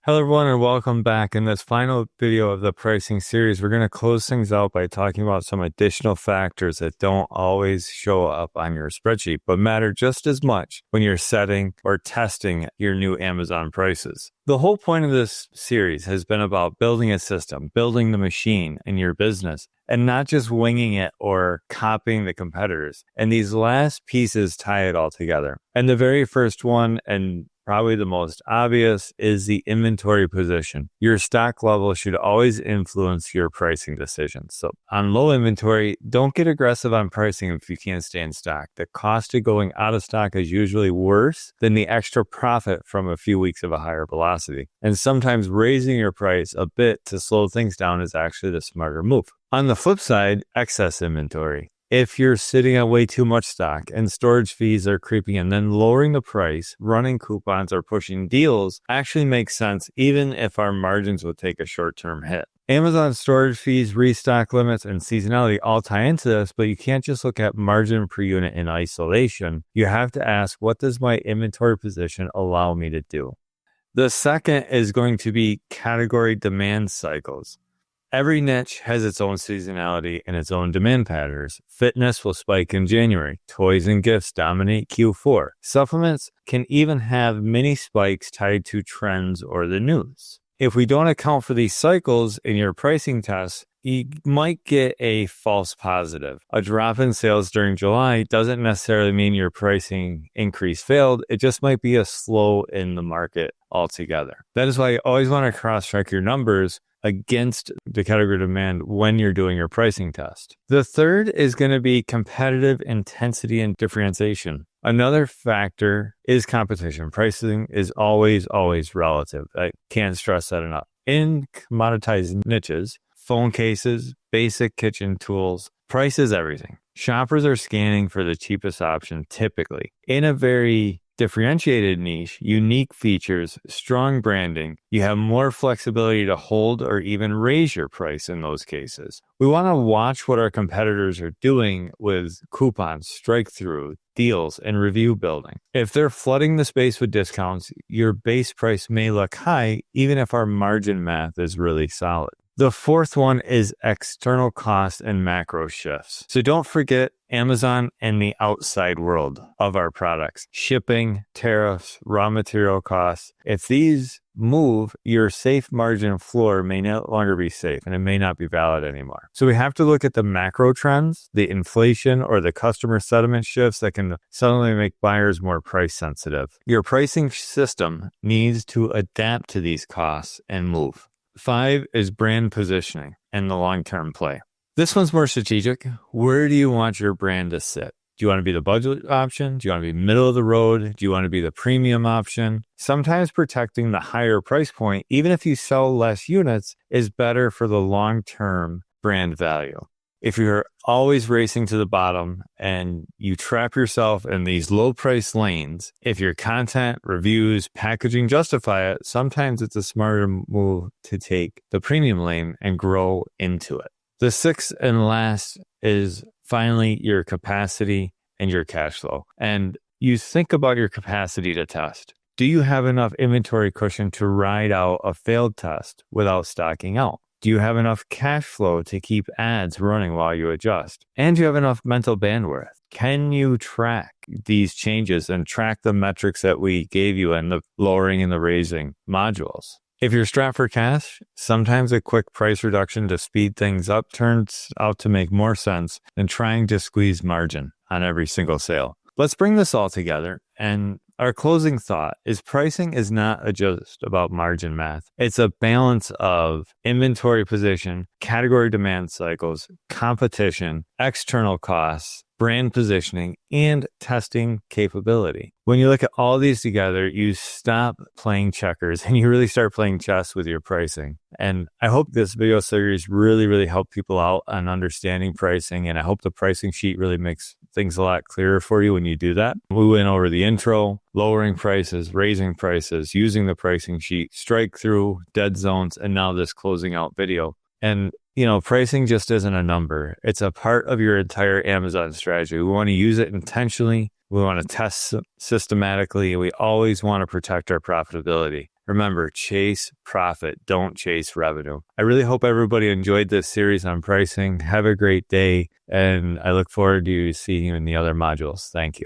Hello everyone and welcome back. In this final video of the pricing series, we're going to close things out by talking about some additional factors that don't always show up on your spreadsheet, but matter just as much when you're setting or testing your new Amazon prices. The whole point of this series has been about building a system, building the machine in your business, and not just winging it or copying the competitors. And these last pieces tie it all together. And the very first one, and probably the most obvious, is the inventory position. Your stock level should always influence your pricing decisions. So on low inventory, don't get aggressive on pricing if you can't stay in stock. The cost of going out of stock is usually worse than the extra profit from a few weeks of a higher velocity. And sometimes raising your price a bit to slow things down is actually the smarter move. On the flip side, excess inventory. If you're sitting on way too much stock and storage fees are creeping in, then lowering the price, running coupons, or pushing deals actually makes sense, even if our margins will take a short-term hit. Amazon storage fees, restock limits, and seasonality all tie into this, but you can't just look at margin per unit in isolation. You have to ask, what does my inventory position allow me to do? The second is going to be category demand cycles. Every niche has its own seasonality and its own demand patterns. Fitness will spike in January. Toys and gifts dominate Q4. Supplements can even have mini spikes tied to trends or the news. If we don't account for these cycles in your pricing tests, you might get a false positive. A drop in sales during July doesn't necessarily mean your pricing increase failed. It just might be a slow in the market altogether. That is why you always want to cross-check your numbers against the category demand when you're doing your pricing test. The third is going to be competitive intensity and differentiation. Another factor is competition. Pricing is always relative. I can't stress that enough. In commoditized niches, phone cases, basic kitchen tools, price is everything. Shoppers are scanning for the cheapest option typically. In a very differentiated niche, unique features, strong branding, you have more flexibility to hold or even raise your price in those cases. We want to watch what our competitors are doing with coupons, strike-through, deals, and review building. If they're flooding the space with discounts, your base price may look high, even if our margin math is really solid. The fourth one is external cost and macro shifts. So don't forget Amazon and the outside world of our products. Shipping, tariffs, raw material costs. If these move, your safe margin floor may no longer be safe and it may not be valid anymore. So we have to look at the macro trends, the inflation or the customer sentiment shifts that can suddenly make buyers more price sensitive. Your pricing system needs to adapt to these costs and move. 5 is brand positioning and the long-term play. This one's more strategic. Where do you want your brand to sit? Do you want to be the budget option? Do you want to be middle of the road? Do you want to be the premium option? Sometimes protecting the higher price point, even if you sell less units, is better for the long-term brand value. If you're always racing to the bottom and you trap yourself in these low price lanes, if your content, reviews, packaging justify it, sometimes it's a smarter move to take the premium lane and grow into it. The sixth and last is finally your capacity and your cash flow. And you think about your capacity to test. Do you have enough inventory cushion to ride out a failed test without stocking out? Do you have enough cash flow to keep ads running while you adjust? And do you have enough mental bandwidth? Can you track these changes and track the metrics that we gave you in the lowering and the raising modules? If you're strapped for cash, sometimes a quick price reduction to speed things up turns out to make more sense than trying to squeeze margin on every single sale. Let's bring this all together, and our closing thought is pricing is not just about margin math. It's a balance of inventory position, category demand cycles, competition, external costs, brand positioning, and testing capability. When you look at all these together, you stop playing checkers and you really start playing chess with your pricing. And I hope this video series really helped people out on understanding pricing. And I hope the pricing sheet really makes things a lot clearer for you when you do that. We went over the intro, lowering prices, raising prices, using the pricing sheet, strike through, dead zones, and now this closing out video. And pricing just isn't a number. It's a part of your entire Amazon strategy. We want to use it intentionally. We want to test systematically. We always want to protect our profitability. Remember, chase profit, don't chase revenue. I really hope everybody enjoyed this series on pricing. Have a great day, and I look forward to seeing you in the other modules. Thank you.